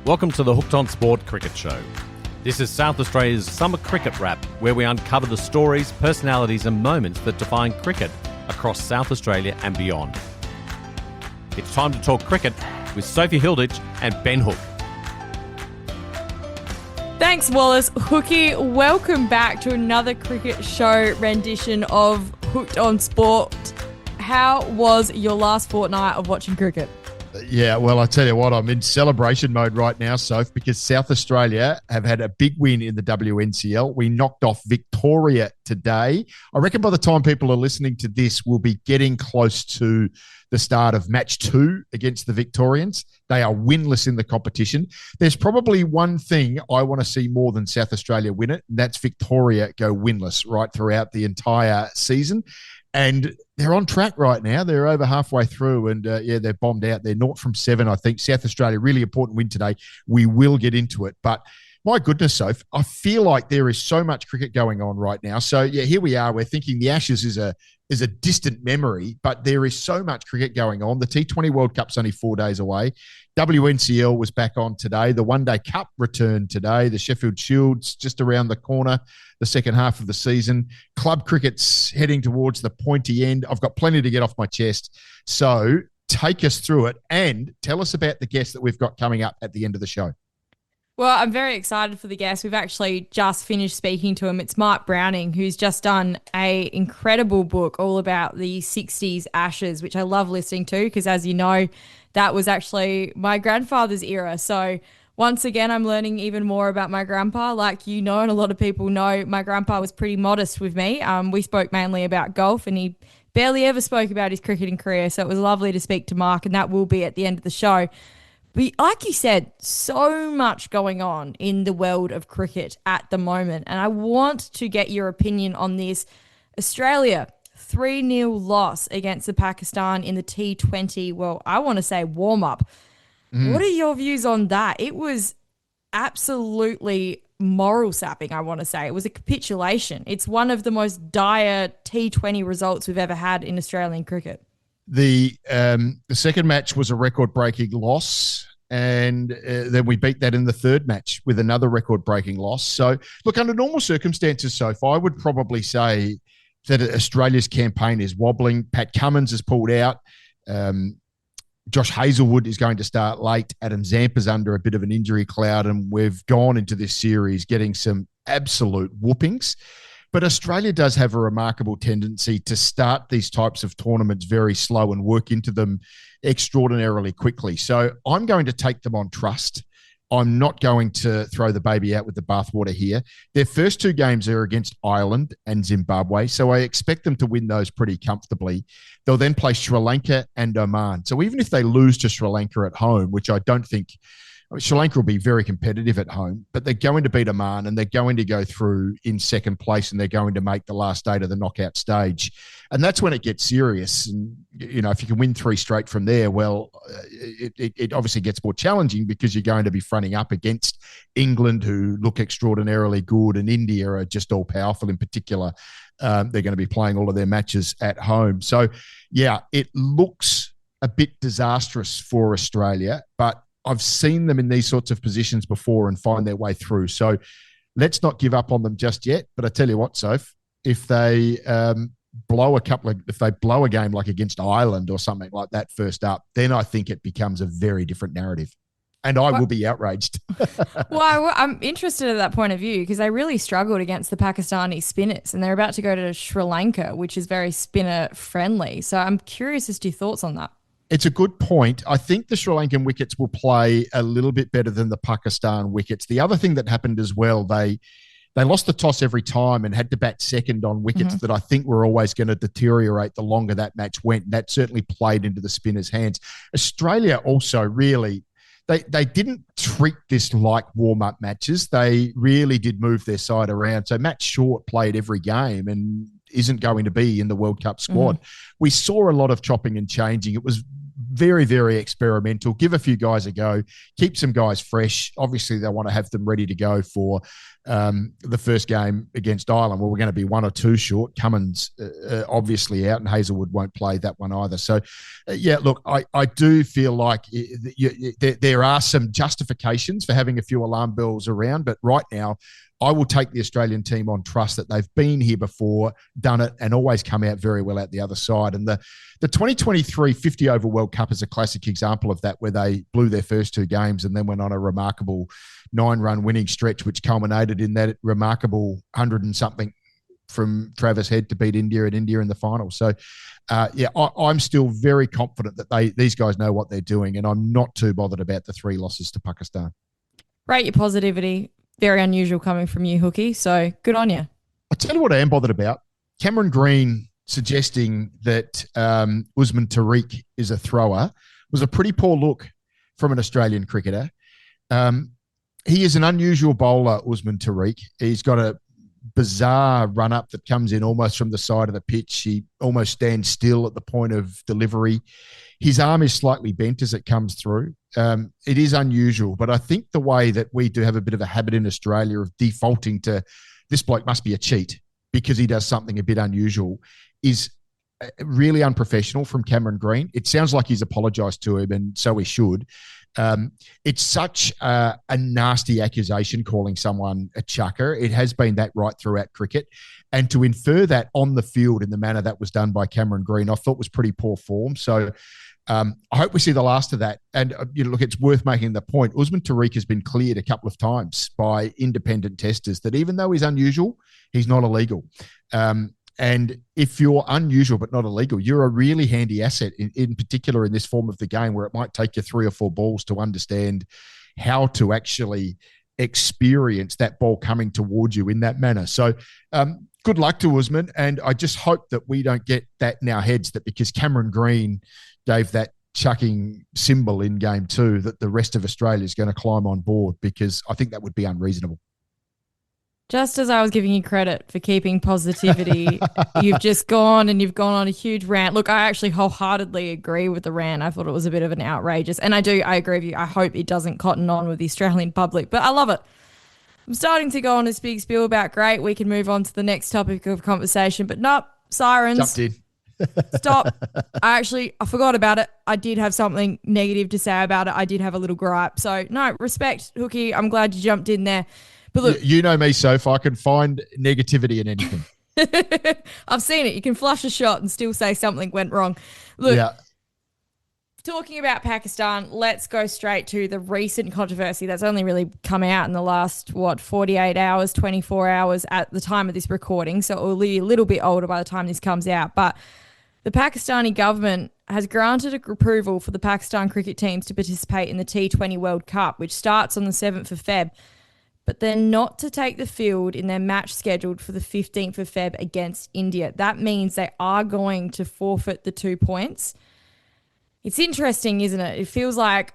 Welcome to the Hooked on Sport Cricket Show. This is South Australia's summer cricket wrap, where we uncover the stories, personalities and moments that define cricket across South Australia and beyond. It's time to talk cricket with Sophie Hilditch and Ben Hook. Thanks, Wallace. Hooky, welcome back to another cricket show rendition of Hooked on Sport. How was your last fortnight of watching cricket? Yeah, well, I tell you what, I'm in celebration mode right now, Soph, because South Australia have had a big win in the WNCL. We knocked off Victoria today. I reckon by the time people are listening to this, we'll be getting close to the start of match 2 against the Victorians. They are winless in the competition. There's probably one thing I want to see more than South Australia win it, and that's Victoria go winless right throughout the entire season. And they're on track right now. They're over halfway through and, they're bombed out. They're 0 from 7, I think. South Australia, really important win today. We will get into it. But my goodness, Soph, I feel like there is so much cricket going on right now. So, yeah, here we are. We're thinking the Ashes is a distant memory, but there is so much cricket going on. The T20 World Cup's only 4 days away. WNCL was back on today. The One Day Cup returned today. The Sheffield Shield's just around the corner, the second half of the season. Club cricket's heading towards the pointy end. I've got plenty to get off my chest. So take us through it and tell us about the guest that we've got coming up at the end of the show. Well, I'm very excited for the guest. We've actually just finished speaking to him. It's Mark Browning, who's just done an incredible book all about the 60s Ashes, which I love listening to because, as you know, that was actually my grandfather's era. So once again, I'm learning even more about my grandpa. Like you know, and a lot of people know, my grandpa was pretty modest with me. We spoke mainly about golf and he barely ever spoke about his cricketing career. So it was lovely to speak to Mark, and that will be at the end of the show. But like you said, so much going on in the world of cricket at the moment. And I want to get your opinion on this. Australia, 3-0 loss against the Pakistan in the T20. Well, I want to say warm-up. What are your views on that? It was absolutely moral sapping, I want to say. It was a capitulation. It's one of the most dire T20 results we've ever had in Australian cricket. The second match was a record-breaking loss, and then we beat that in the third match with another record-breaking loss. So, look, under normal circumstances, Soph, I would probably say that Australia's campaign is wobbling. Pat Cummins has pulled out. Josh Hazlewood is going to start late. Adam Zampa's under a bit of an injury cloud, and we've gone into this series getting some absolute whoopings. But Australia does have a remarkable tendency to start these types of tournaments very slow and work into them extraordinarily quickly. So I'm going to take them on trust. I'm not going to throw the baby out with the bathwater here. Their first 2 games are against Ireland and Zimbabwe, so I expect them to win those pretty comfortably. They'll then play Sri Lanka and Oman. So even if they lose to Sri Lanka at home, which I don't think – Sri Lanka will be very competitive at home, but they're going to beat Oman and they're going to go through in second place and they're going to make the last 8 of the knockout stage. And that's when it gets serious. And, you know, if you can win 3 straight from there, well, it obviously gets more challenging because you're going to be fronting up against England, who look extraordinarily good, and India are just all powerful in particular. They're going to be playing all of their matches at home. So, yeah, it looks a bit disastrous for Australia, but I've seen them in these sorts of positions before and find their way through. So let's not give up on them just yet. But I tell you what, Soph, if they blow a game like against Ireland or something like that first up, then I think it becomes a very different narrative. And I will be outraged. Well, I'm interested in that point of view because they really struggled against the Pakistani spinners, and they're about to go to Sri Lanka, which is very spinner friendly. So I'm curious as to your thoughts on that. It's a good point. I think the Sri Lankan wickets will play a little bit better than the Pakistan wickets. The other thing that happened as well, they lost the toss every time and had to bat second on wickets that I think were always going to deteriorate the longer that match went. That certainly played into the spinners' hands. Australia also really, they didn't treat this like warm-up matches. They really did move their side around. So Matt Short played every game and isn't going to be in the World Cup squad. We saw a lot of chopping and changing. It was very, very experimental. Give a few guys a go. Keep some guys fresh. Obviously, they want to have them ready to go for the first game against Ireland. Well, we're going to be 1 or 2 short. Cummins obviously out, and Hazelwood won't play that one either. So, look, I do feel like there are some justifications for having a few alarm bells around, but right now, I will take the Australian team on trust that they've been here before, done it, and always come out very well out the other side. And the 2023 50 over World Cup is a classic example of that, where they blew their first 2 games and then went on a remarkable 9-run winning stretch, which culminated in that remarkable 100 and something from Travis Head to beat India in the final. So, I'm still very confident that these guys know what they're doing, and I'm not too bothered about the 3 losses to Pakistan. Rate your positivity. Very unusual coming from you, Hooky. So good on you. I'll tell you what I am bothered about. Cameron Green suggesting that Usman Tariq is a thrower was a pretty poor look from an Australian cricketer. He is an unusual bowler, Usman Tariq. He's got a bizarre run-up that comes in almost from the side of the pitch. He almost stands still at the point of delivery. His arm is slightly bent as it comes through. It is unusual, but I think the way that we do have a bit of a habit in Australia of defaulting to this bloke must be a cheat because he does something a bit unusual is really unprofessional from Cameron Green. It sounds like he's apologised to him, and so he should. It's such a nasty accusation calling someone a chucker. It has been that right throughout cricket. And to infer that on the field in the manner that was done by Cameron Green, I thought was pretty poor form. So I hope we see the last of that. And, look, it's worth making the point. Usman Tariq has been cleared a couple of times by independent testers that even though he's unusual, he's not illegal. And if you're unusual but not illegal, you're a really handy asset, in particular in this form of the game where it might take you 3 or 4 balls to understand how to actually experience that ball coming towards you in that manner. So good luck to Usman. And I just hope that we don't get that in our heads that because Cameron Green gave that chucking symbol in game 2 that the rest of Australia is going to climb on board, because I think that would be unreasonable. Just as I was giving you credit for keeping positivity, you've just gone on a huge rant. Look, I actually wholeheartedly agree with the rant. I thought it was a bit of an outrageous, and I agree with you. I hope it doesn't cotton on with the Australian public, but I love it. I'm starting to go on this big spiel about great. We can move on to the next topic of conversation, but nope, sirens. Jumped in. Stop. I forgot about it. I did have something negative to say about it. I did have a little gripe. So no, respect, Hooky. I'm glad you jumped in there. But look, you know me, Soph. I can find negativity in anything. I've seen it. You can flush a shot and still say something went wrong. Look, talking about Pakistan, let's go straight to the recent controversy that's only really come out in the last, 48 hours, 24 hours at the time of this recording. So it will be a little bit older by the time this comes out. But the Pakistani government has granted approval for the Pakistan cricket teams to participate in the T20 World Cup, which starts on the 7th of Feb. But they're not to take the field in their match scheduled for the 15th of Feb against India. That means they are going to forfeit the 2 points. It's interesting, isn't it? It feels like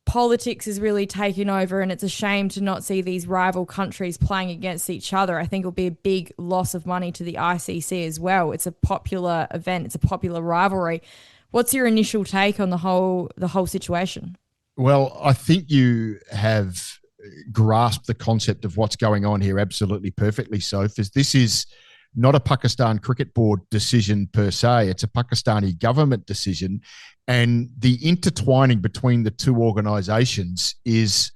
politics is really taking over, and it's a shame to not see these rival countries playing against each other. I think it'll be a big loss of money to the ICC as well. It's a popular event. It's a popular rivalry. What's your initial take on the whole situation? Well, I think you have grasp the concept of what's going on here absolutely perfectly, Soph. This is not a Pakistan Cricket Board decision per se. It's a Pakistani government decision. And the intertwining between the two organisations is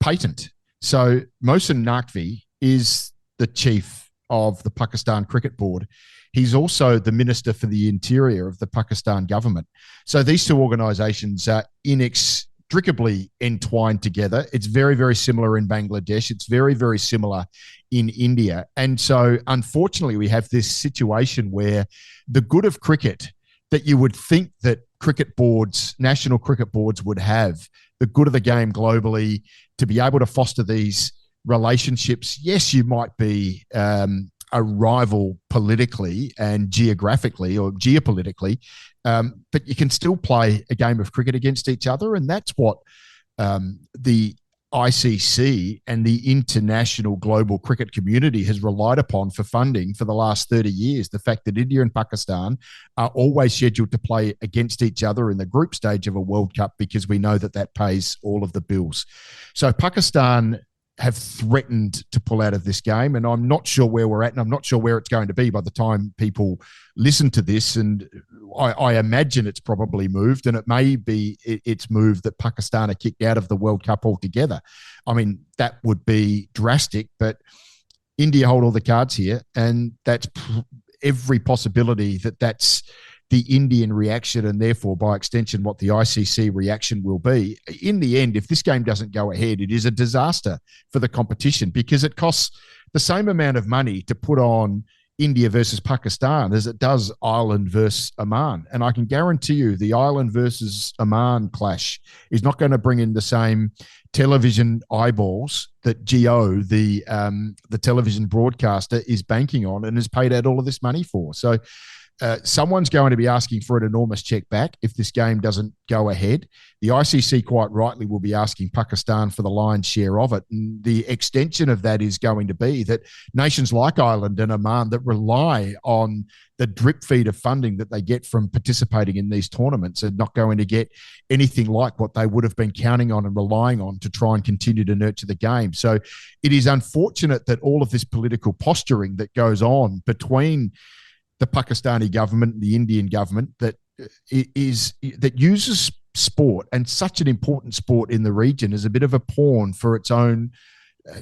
patent. So Mohsin Naqvi is the chief of the Pakistan Cricket Board. He's also the Minister for the Interior of the Pakistan government. So these two organisations are inextricably entwined together. It's very, very similar in Bangladesh. It's very, very similar in India. And so, unfortunately, we have this situation where the good of cricket that you would think that cricket boards, national cricket boards would have, the good of the game globally, to be able to foster these relationships. Yes, you might be a rival politically and geographically or geopolitically, but you can still play a game of cricket against each other. And that's what the ICC and the international global cricket community has relied upon for funding for the last 30 years. The fact that India and Pakistan are always scheduled to play against each other in the group stage of a World Cup, because we know that that pays all of the bills. So Pakistan have threatened to pull out of this game. And I'm not sure where we're at, and I'm not sure where it's going to be by the time people listen to this. And I imagine it's probably moved, and it may be it's moved that Pakistan are kicked out of the World Cup altogether. I mean, that would be drastic, but India hold all the cards here, and that's every possibility that that's the Indian reaction, and therefore, by extension, what the ICC reaction will be. In the end, if this game doesn't go ahead, it is a disaster for the competition, because it costs the same amount of money to put on India versus Pakistan as it does Ireland versus Oman. And I can guarantee you the Ireland versus Oman clash is not going to bring in the same television eyeballs that Geo, the television broadcaster, is banking on and has paid out all of this money for. So someone's going to be asking for an enormous check back if this game doesn't go ahead. The ICC, quite rightly, will be asking Pakistan for the lion's share of it. And the extension of that is going to be that nations like Ireland and Oman that rely on the drip feed of funding that they get from participating in these tournaments are not going to get anything like what they would have been counting on and relying on to try and continue to nurture the game. So it is unfortunate that all of this political posturing that goes on between the Pakistani government and the Indian government that uses sport, and such an important sport in the region, as a bit of a pawn for its own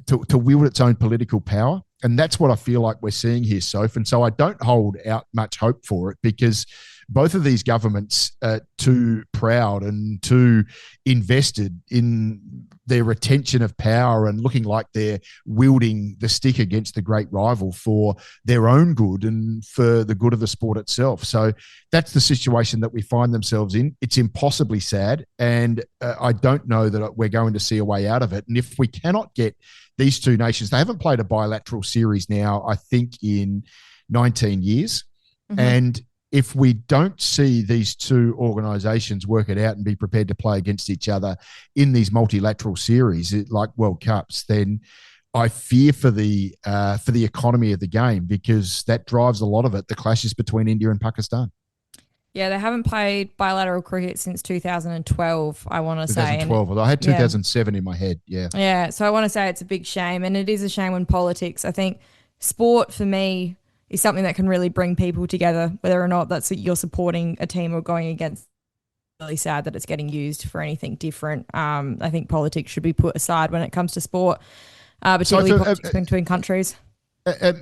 to wield its own political power. And that's what I feel like we're seeing here, Soph. And so I don't hold out much hope for it, because both of these governments are too proud and too invested in their retention of power and looking like they're wielding the stick against the great rival for their own good and for the good of the sport itself. So that's the situation that we find themselves in. It's impossibly sad, and I don't know that we're going to see a way out of it. And if we cannot get these two nations, they haven't played a bilateral series now, I think, in 19 years. Mm-hmm. And if we don't see these two organisations work it out and be prepared to play against each other in these multilateral series, like World Cups, then I fear for the economy of the game, because that drives a lot of it, the clashes between India and Pakistan. Yeah, they haven't played bilateral cricket since 2012, I want to say. 2012. I had 2007 in my head, yeah. Yeah, so I want to say it's a big shame, and it is a shame when politics, I think sport for me is something that can really bring people together, whether or not that's you're supporting a team or going against. It's really sad that it's getting used for anything different. I think politics should be put aside when it comes to sport, particularly politics between countries.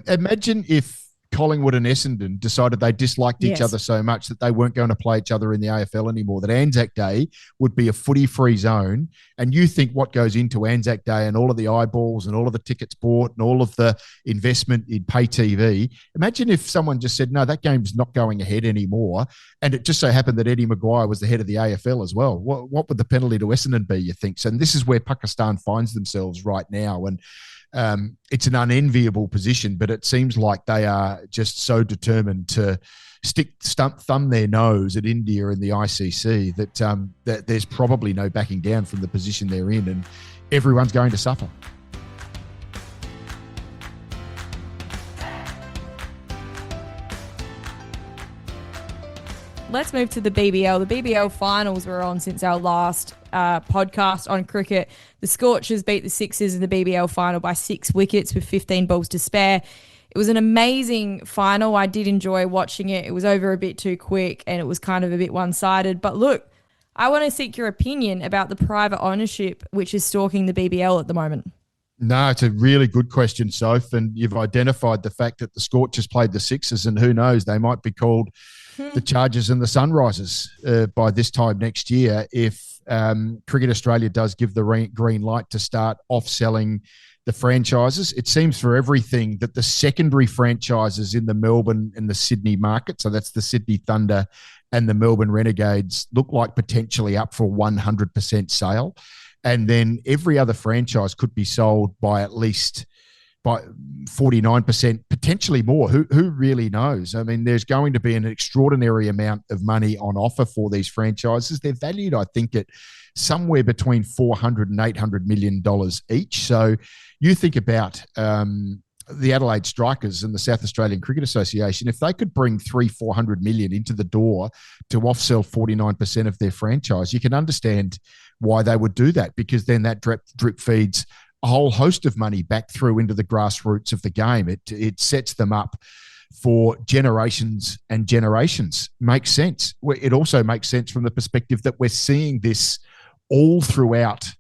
Imagine if Collingwood and Essendon decided they disliked each other so much that they weren't going to play each other in the AFL anymore, that Anzac Day would be a footy-free zone. And you think what goes into Anzac Day and all of the eyeballs and all of the tickets bought and all of the investment in pay TV. Imagine if someone just said, no, that game's not going ahead anymore. And it just so happened that Eddie Maguire was the head of the AFL as well. What would the penalty to Essendon be, you think? So this is where Pakistan finds themselves right now. And it's an unenviable position, but it seems like they are just so determined to thumb their nose at India and the ICC that there's probably no backing down from the position they're in, and everyone's going to suffer. Let's move to the BBL. The BBL finals were on since our last podcast on cricket. The Scorchers beat the Sixers in the BBL final by 6 wickets with 15 balls to spare. It was an amazing final. I did enjoy watching it. It was over a bit too quick and it was kind of a bit one-sided. But look, I want to seek your opinion about the private ownership which is stalking the BBL at the moment. No, it's a really good question, Soph, and you've identified the fact that the Scorchers played the Sixers, and who knows, they might be called the Chargers and the Sunrisers by this time next year if Cricket Australia does give the green light to start off-selling the franchises. It seems for everything that the secondary franchises in the Melbourne and the Sydney market, so that's the Sydney Thunder and the Melbourne Renegades, look like potentially up for 100% sale. And then every other franchise could be sold by at least by 49%, potentially more. Who really knows? I mean, there's going to be an extraordinary amount of money on offer for these franchises. They're valued, I think, at somewhere between $400 and $800 million each. So you think about the Adelaide Strikers and the South Australian Cricket Association, if they could bring $300-400 million into the door to off-sell 49% of their franchise, you can understand why they would do that, because then that drip feeds a whole host of money back through into the grassroots of the game. It sets them up for generations and generations. Makes sense. It also makes sense from the perspective that we're seeing this all throughout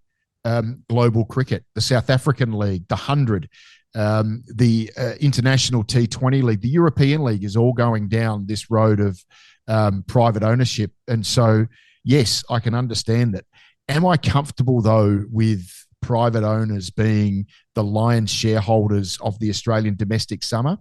global cricket, the South African League, the 100, the International T20 League, the European League is all going down this road of private ownership. And so, yes, I can understand that. Am I comfortable, though, with private owners being the lion's shareholders of the Australian domestic summer?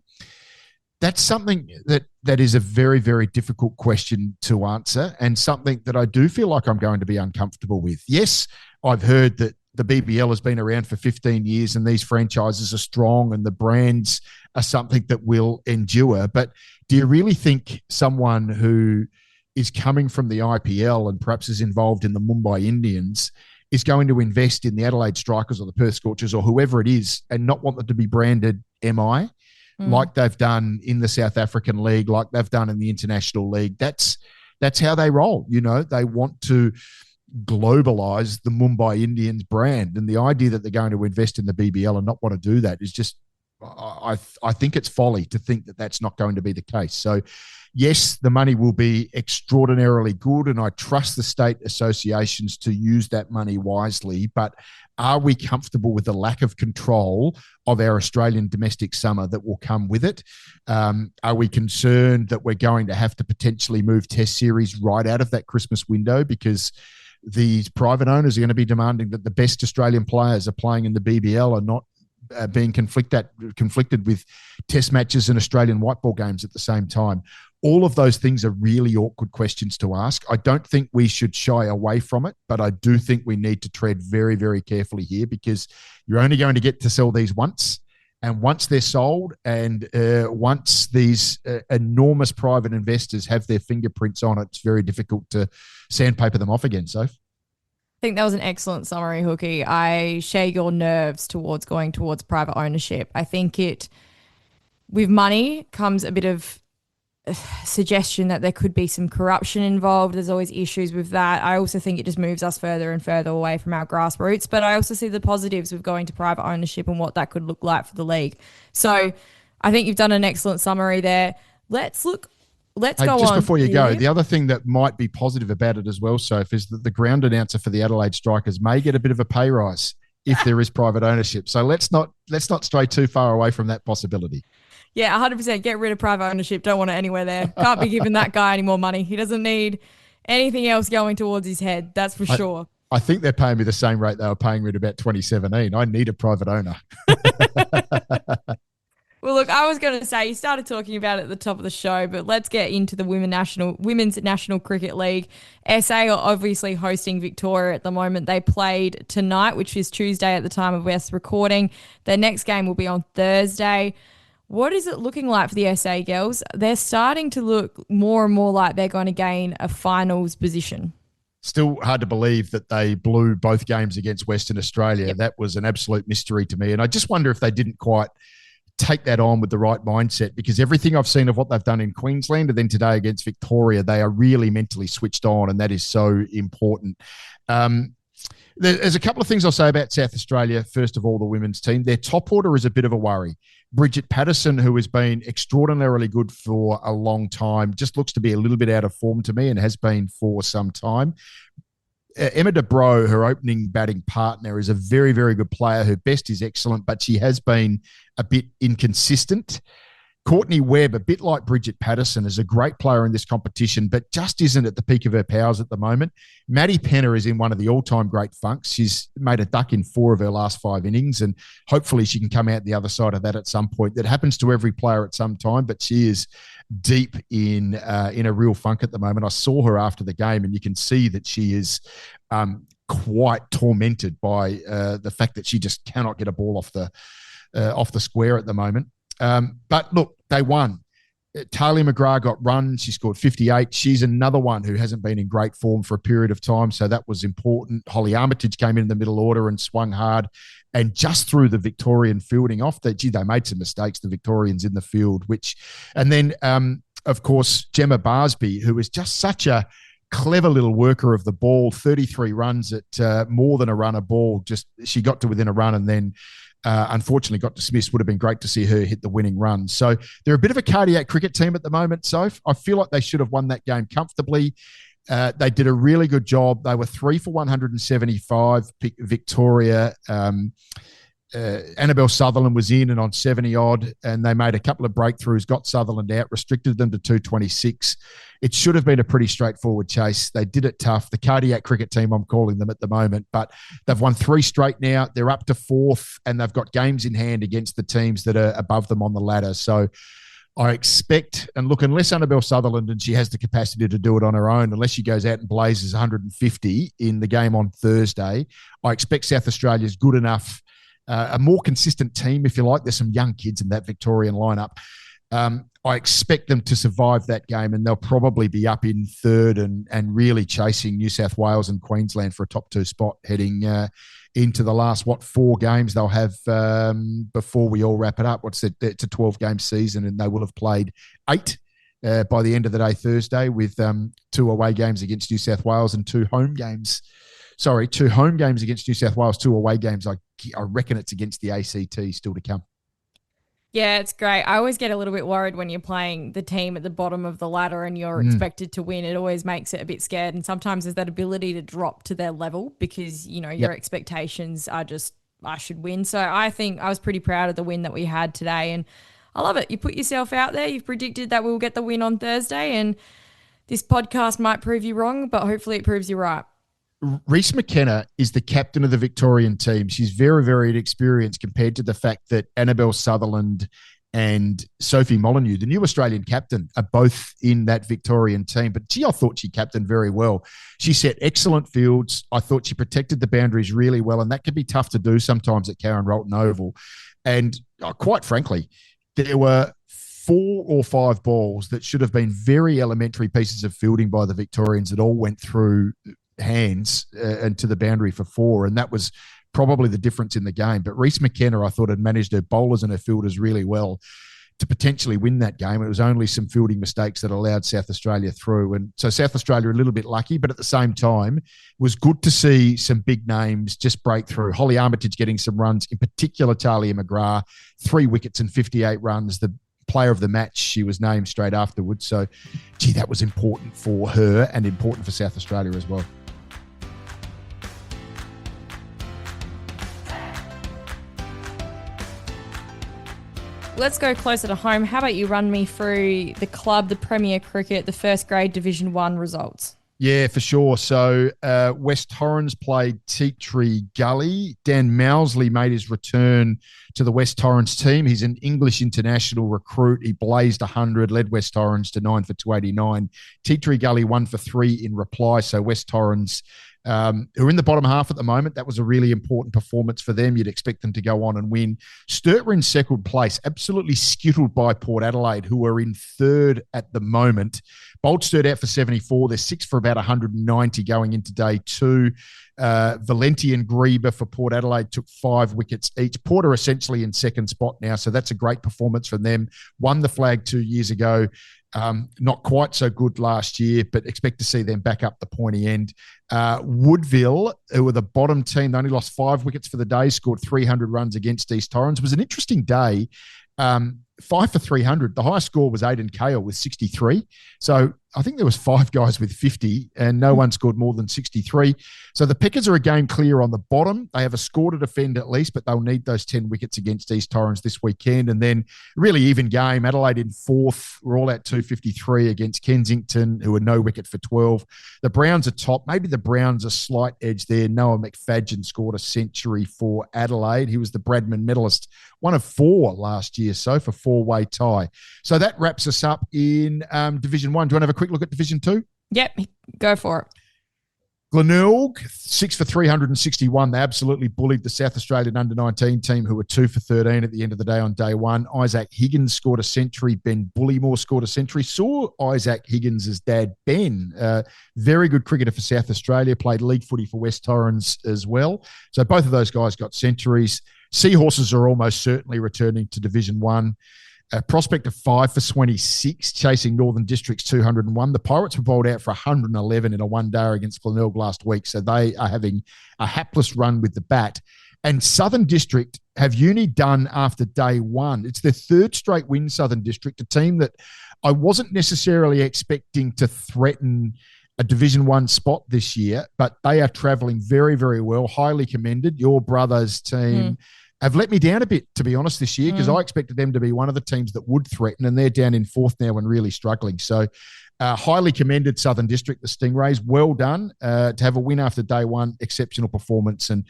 That's something that is a very, very difficult question to answer, and something that I do feel like I'm going to be uncomfortable with. Yes, I've heard that the BBL has been around for 15 years and these franchises are strong and the brands are something that will endure. But do you really think someone who is coming from the IPL and perhaps is involved in the Mumbai Indians is going to invest in the Adelaide Strikers or the Perth Scorchers or whoever it is and not want them to be branded MI? Like they've done in the South African League, like they've done in the International League. That's how they roll. You know, they want to globalize the Mumbai Indians brand. And the idea that they're going to invest in the BBL and not want to do that is just, I think it's folly to think that that's not going to be the case. So, yes, the money will be extraordinarily good, and I trust the state associations to use that money wisely. But are we comfortable with the lack of control of our Australian domestic summer that will come with it? Are we concerned that we're going to have to potentially move Test series right out of that Christmas window because these private owners are going to be demanding that the best Australian players are playing in the BBL and not being conflicted with Test matches and Australian white ball games at the same time? All of those things are really awkward questions to ask. I don't think we should shy away from it, but I do think we need to tread very, very carefully here because you're only going to get to sell these once. And once they're sold and once these enormous private investors have their fingerprints on it, it's very difficult to sandpaper them off again, Soph. I think that was an excellent summary, Hooky. I share your nerves towards going towards private ownership. I think with money comes a bit of suggestion that there could be some corruption involved. There's always issues with that. I also think it just moves us further and further away from our grassroots, but I also see the positives with going to private ownership and what that could look like for the league. So I think you've done an excellent summary there. Let's go on. Just before you go, the other thing that might be positive about it as well, Soph, is that the ground announcer for the Adelaide Strikers may get a bit of a pay rise if there is private ownership. So let's not stray too far away from that possibility. Yeah, 100%. Get rid of private ownership. Don't want it anywhere there. Can't be giving that guy any more money. He doesn't need anything else going towards his head. That's for sure. I think they're paying me the same rate they were paying me at about 2017. I need a private owner. Well, look, I was going to say, you started talking about it at the top of the show, but let's get into the Women's National Cricket League. SA are obviously hosting Victoria at the moment. They played tonight, which is Tuesday at the time of us recording. Their next game will be on Thursday. What is it looking like for the SA girls? They're starting to look more and more like they're going to gain a finals position. Still hard to believe that they blew both games against Western Australia. Yep. That was an absolute mystery to me. And I just wonder if they didn't quite take that on with the right mindset, because everything I've seen of what they've done in Queensland and then today against Victoria, they are really mentally switched on, and that is so important. There's a couple of things I'll say about South Australia. First of all, the women's team, their top order is a bit of a worry. Bridget Patterson, who has been extraordinarily good for a long time, just looks to be a little bit out of form to me and has been for some time. Emma De Bro, her opening batting partner, is a very, very good player. Her best is excellent, but she has been a bit inconsistent. Courtney Webb, a bit like Bridget Patterson, is a great player in this competition, but just isn't at the peak of her powers at the moment. Maddie Penner is in one of the all-time great funks. She's made a duck in 4 of her last 5 innings, and hopefully she can come out the other side of that at some point. That happens to every player at some time, but she is deep in a real funk at the moment. I saw her after the game, and you can see that she is quite tormented by the fact that she just cannot get a ball off the square at the moment. But look, they won. Talia McGrath got run. She scored 58. She's another one who hasn't been in great form for a period of time, so that was important. Holly Armitage came in the middle order and swung hard and just threw the Victorian fielding off. They made some mistakes, the Victorians in the field, and then, of course, Gemma Barsby, who is just such a clever little worker of the ball, 33 runs at more than a run a ball. Just she got to within a run and then unfortunately got dismissed. Would have been great to see her hit the winning run. So they're a bit of a cardiac cricket team at the moment, Soph. I feel like they should have won that game comfortably. They did a really good job. They were 3 for 175, Victoria. Annabelle Sutherland was in and on 70 odd, and they made a couple of breakthroughs, got Sutherland out, restricted them to 226. It should have been a pretty straightforward chase. They did it tough. The cardiac cricket team, I'm calling them at the moment, but they've won 3 straight now. They're up to 4th, and they've got games in hand against the teams that are above them on the ladder. So I expect, and look, unless Annabelle Sutherland, and she has the capacity to do it on her own, unless she goes out and blazes 150 in the game on Thursday, I expect South Australia's good enough, a more consistent team, if you like. There's some young kids in that Victorian lineup. I expect them to survive that game, and they'll probably be up in 3rd and really chasing New South Wales and Queensland for a top 2 spot heading into the last, 4 games they'll have before we all wrap it up. It's a 12-game season, and they will have played 8 by the end of the day Thursday, with 2 away games against New South Wales and 2 home games. 2 home games against New South Wales, 2 away games. I reckon it's against the ACT still to come. Yeah, it's great. I always get a little bit worried when you're playing the team at the bottom of the ladder and you're expected to win. It always makes it a bit scared. And sometimes there's that ability to drop to their level because, your expectations are just, I should win. So I think I was pretty proud of the win that we had today. And I love it. You put yourself out there. You've predicted that we'll get the win on Thursday. And this podcast might prove you wrong, but hopefully it proves you right. Reece McKenna is the captain of the Victorian team. She's very, very inexperienced compared to the fact that Annabelle Sutherland and Sophie Molyneux, the new Australian captain, are both in that Victorian team. But I thought she captained very well. She set excellent fields. I thought she protected the boundaries really well, and that can be tough to do sometimes at Karen Rolton Oval. And quite frankly, there were 4 or 5 balls that should have been very elementary pieces of fielding by the Victorians that all went through hands and to the boundary for 4, and that was probably the difference in the game. But Reece McKenna, I thought, had managed her bowlers and her fielders really well to potentially win that game. It was only some fielding mistakes that allowed South Australia through, and so South Australia a little bit lucky, but at the same time it was good to see some big names just break through. Holly Armitage getting some runs, in particular Talia McGrath, 3 wickets and 58 runs, the player of the match she was named straight afterwards. So that was important for her and important for South Australia as well. Let's go closer to home. How about you run me through the club, the Premier Cricket, the first grade Division 1 results? Yeah, for sure. So West Torrens played Teatree Gully. Dan Mousley made his return to the West Torrens team. He's an English international recruit. He blazed 100, led West Torrens to 9 for 289. Teatree Gully 1 for 3 in reply. So West Torrens, who are in the bottom half at the moment, that was a really important performance for them. You'd expect them to go on and win. Sturt were in second place, absolutely skittled by Port Adelaide, who are in 3rd at the moment. Bolt Sturt out for 74. They're 6 for about 190 going into day 2. Valenti and Grieber for Port Adelaide took 5 wickets each. Port are essentially in second spot now, so that's a great performance from them. Won the flag 2 years ago. Not quite so good last year, but expect to see them back up the pointy end. Woodville, who were the bottom team, they only lost 5 wickets for the day, scored 300 runs against East Torrens. It was an interesting day. 5 for 300. The highest score was Aidan Kale with 63. So I think there was 5 guys with 50 and no one scored more than 63. So the Pickers are a game clear on the bottom. They have a score to defend at least, but they'll need those 10 wickets against East Torrens this weekend. And then really even game, Adelaide in 4th. We're all at 253 against Kensington, who are no wicket for 12. The Browns are top. Maybe the Browns a slight edge there. Noah McFadgen scored a century for Adelaide. He was the Bradman medalist, one of 4 last year, so for 4-way tie. So that wraps us up in Division 1. Do you want to have a quick look at Division 2? Yep, go for it. Glenelg, 6 for 361. They absolutely bullied the South Australian under-19 team, who were 2 for 13 at the end of the day on day 1. Isaac Higgins scored a century. Ben Bullymore scored a century. Saw Isaac Higgins' dad, Ben, very good cricketer for South Australia, played league footy for West Torrens as well. So both of those guys got centuries. Seahorses are almost certainly returning to Division 1. A prospect of 5 for 26, chasing Northern District's 201. The Pirates were bowled out for 111 in a one-day against Glenelg last week, so they are having a hapless run with the bat. And Southern District have uni done after day one. It's their third straight win, Southern District, a team that I wasn't necessarily expecting to threaten a Division 1 spot this year, but they are travelling very, very well, highly commended. Your brother's team have let me down a bit, to be honest, this year, because I expected them to be one of the teams that would threaten, and they're down in fourth now and really struggling. So highly commended Southern District, the Stingrays. Well done to have a win after day one, exceptional performance. And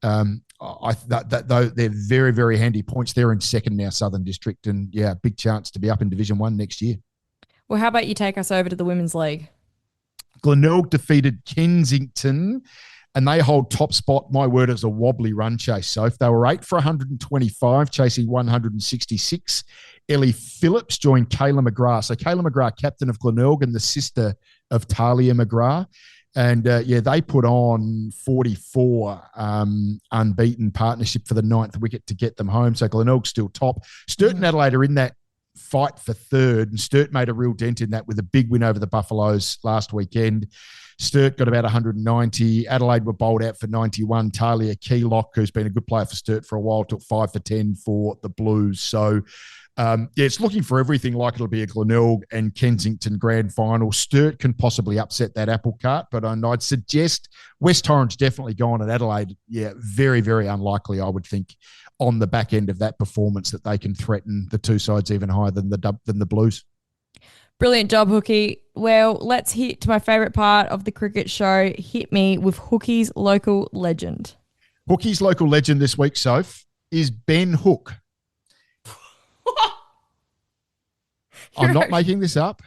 they're very, very handy points. They're in second now, Southern District, and yeah, big chance to be up in Division 1 next year. Well, how about you take us over to the Women's League? Glenelg defeated Kensington, and they hold top spot. My word, is a wobbly run chase, Soph. They were 8 for 125, chasing 166. Ellie Phillips joined Kayla McGrath. So Kayla McGrath, captain of Glenelg and the sister of Talia McGrath. And, they put on 44 unbeaten partnership for the 9th wicket to get them home. So Glenelg's still top. Sturt and Adelaide are in that fight for third, and Sturt made a real dent in that with a big win over the Buffaloes last weekend. Sturt got about 190. Adelaide were bowled out for 91. Talia Keylock, who's been a good player for Sturt for a while, took 5 for 10 for the Blues. So, it's looking for everything like it'll be a Glenelg and Kensington grand final. Sturt can possibly upset that apple cart, but I'd suggest West Torrens definitely gone, and Adelaide, very, very unlikely, I would think, on the back end of that performance that they can threaten the two sides even higher than the Blues. Brilliant job, Hooky. Well, let's hit to my favourite part of the cricket show. Hit me with Hooky's local legend. Hooky's local legend this week, Soph, is Ben Hook. I'm not making this up.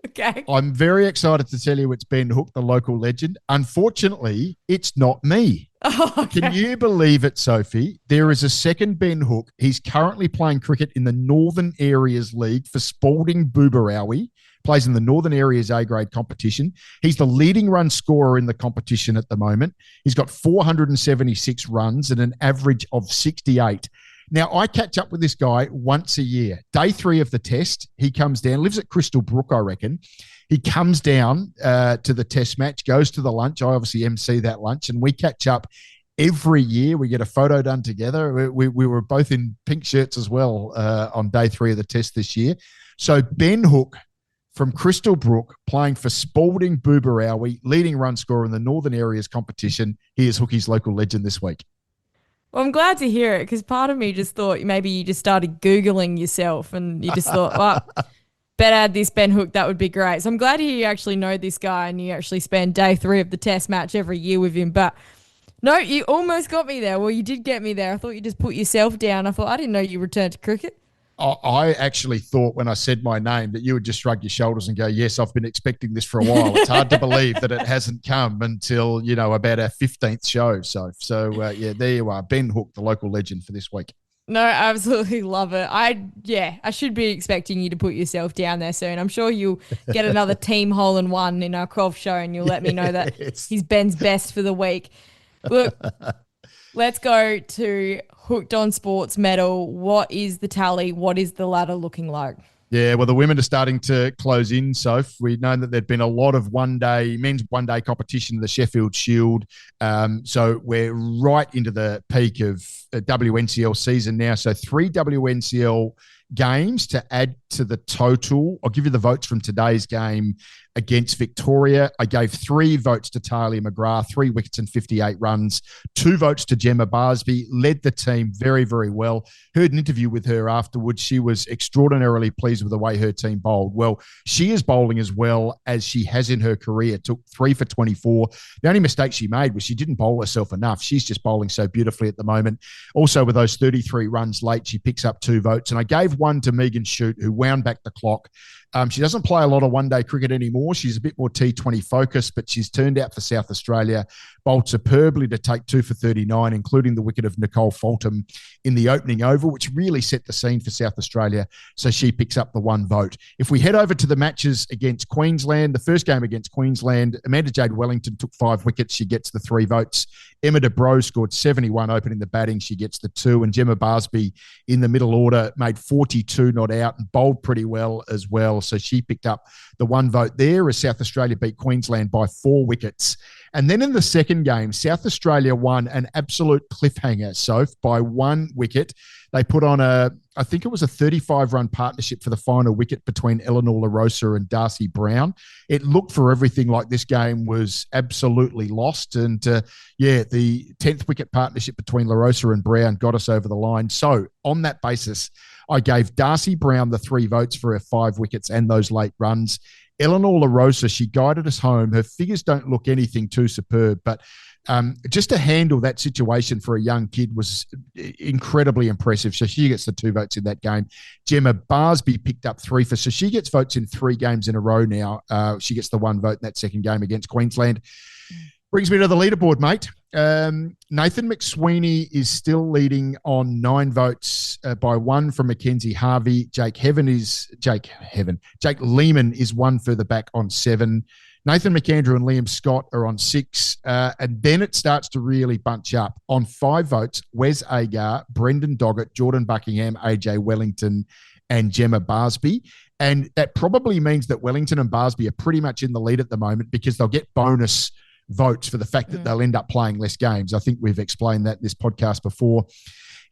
Okay. I'm very excited to tell you it's Ben Hook, the local legend. Unfortunately, it's not me. Oh, okay. Can you believe it, Sophie? There is a second Ben Hook. He's currently playing cricket in the Northern Areas League for Spalding Booberawi, plays in the Northern Areas A-grade competition. He's the leading run scorer in the competition at the moment. He's got 476 runs and an average of 68. Now, I catch up with this guy once a year. Day 3 of the test, he comes down, lives at Crystal Brook, I reckon. He comes down to the test match, goes to the lunch. I obviously MC that lunch, and we catch up every year. We get a photo done together. We were both in pink shirts as well on day 3 of the test this year. So Ben Hook from Crystal Brook, playing for Spalding Booberawi, leading run scorer in the Northern Areas competition. He is Hooky's local legend this week. Well, I'm glad to hear it, because part of me just thought maybe you just started Googling yourself and you just thought, well, better add this Ben Hook, that would be great. So I'm glad to hear you actually know this guy and you actually spend day 3 of the test match every year with him. But no, you almost got me there. Well, you did get me there. I thought you just put yourself down. I thought, I didn't know you returned to cricket. I actually thought when I said my name that you would just shrug your shoulders and go, yes, I've been expecting this for a while. It's hard to believe that it hasn't come until, about our 15th show. So there you are. Ben Hook, the local legend for this week. No, I absolutely love it. I should be expecting you to put yourself down there soon. I'm sure you'll get another team hole in one in our golf show and you'll let me know that he's Ben's best for the week. Look, let's go to Hooked on Sports medal. What is the tally? What is the ladder looking like? Yeah, well, the women are starting to close in, Soph. We know that there'd been a lot of men's one-day competition, the Sheffield Shield. So we're right into the peak of WNCL season now. So 3 WNCL games to add to the total. I'll give you the votes from today's game against Victoria. I gave 3 votes to Talia McGrath, 3 wickets and 58 runs, 2 votes to Gemma Barsby, led the team very, very well. Heard an interview with her afterwards. She was extraordinarily pleased with the way her team bowled. Well, she is bowling as well as she has in her career, took 3 for 24. The only mistake she made was she didn't bowl herself enough. She's just bowling so beautifully at the moment. Also, with those 33 runs late, she picks up 2 votes. And I gave 1 to Megan Shute, who wound back the clock She doesn't play a lot of one-day cricket anymore. She's a bit more T20 focused, but she's turned out for South Australia, bowled superbly to take 2 for 39, including the wicket of Nicole Fulton in the opening over, which really set the scene for South Australia. So she picks up the 1 vote. If we head over to the matches against Queensland, the first game against Queensland, Amanda Jade Wellington took 5 wickets. She gets the 3 votes. Emma De Bro scored 71 opening the batting. She gets the 2. And Gemma Barsby in the middle order made 42 not out and bowled pretty well as well. So she picked up the 1 vote there as South Australia beat Queensland by 4 wickets. And then in the second game, South Australia won an absolute cliffhanger, Soph, by 1 wicket. They put on I think it was a 35-run partnership for the final wicket between Eleanor LaRosa and Darcy Brown. It looked for everything like this game was absolutely lost. And the 10th wicket partnership between LaRosa and Brown got us over the line. So on that basis, I gave Darcy Brown the 3 votes for her 5 wickets and those late runs. Eleanor LaRosa, she guided us home. Her figures don't look anything too superb, but just to handle that situation for a young kid was incredibly impressive. So she gets the 2 votes in that game. Gemma Barsby picked up 3 so she gets votes in 3 games in a row now. She gets the 1 vote in that second game against Queensland. Brings me to the leaderboard, mate. Nathan McSweeney is still leading on 9 votes by 1 from Mackenzie Harvey. Jake Lehman is 1 further back on 7. Nathan McAndrew and Liam Scott are on 6. And then it starts to really bunch up. On 5 votes, Wes Agar, Brendan Doggett, Jordan Buckingham, AJ Wellington, and Gemma Barsby. And that probably means that Wellington and Barsby are pretty much in the lead at the moment because they'll get bonus votes for the fact that they'll end up playing less games. I think we've explained that in this podcast before.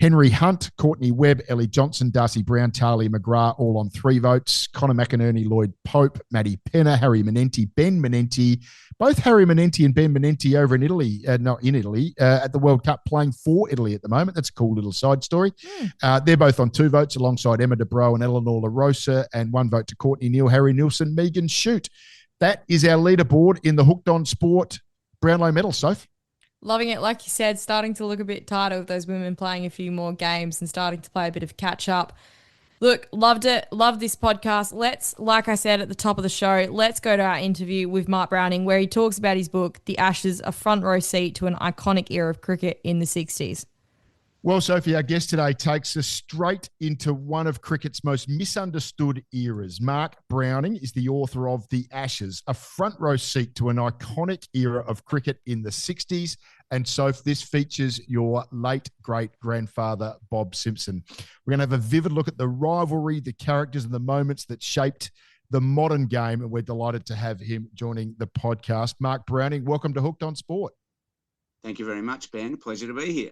Henry Hunt, Courtney Webb, Ellie Johnson, Darcy Brown, Talia McGrath, all on 3 votes. Connor McInerney, Lloyd Pope, Maddie Penner, Harry Menenti, Ben Menenti. Both Harry Menenti and Ben Menenti over in Italy, at the World Cup playing for Italy at the moment. That's a cool little side story. They're both on 2 votes alongside Emma De Bro and Eleanor LaRosa, and 1 vote to Courtney Neal, Harry Nilsson, Megan Shute. That is our leaderboard in the Hooked on Sport Brownlow medal, Soph. Loving it. Like you said, starting to look a bit tired of those women playing a few more games and starting to play a bit of catch up. Look, loved it. Loved this podcast. Like I said at the top of the show, let's go to our interview with Mark Browning where he talks about his book, The Ashes, a front row seat to an iconic era of cricket in the 60s. Well, Sophie, our guest today takes us straight into one of cricket's most misunderstood eras. Mark Browning is the author of The Ashes, a front row seat to an iconic era of cricket in the 60s. And Soph, this features your late great-grandfather, Bob Simpson. We're going to have a vivid look at the rivalry, the characters and the moments that shaped the modern game. And we're delighted to have him joining the podcast. Mark Browning, welcome to Hooked on Sport. Thank you very much, Ben. Pleasure to be here.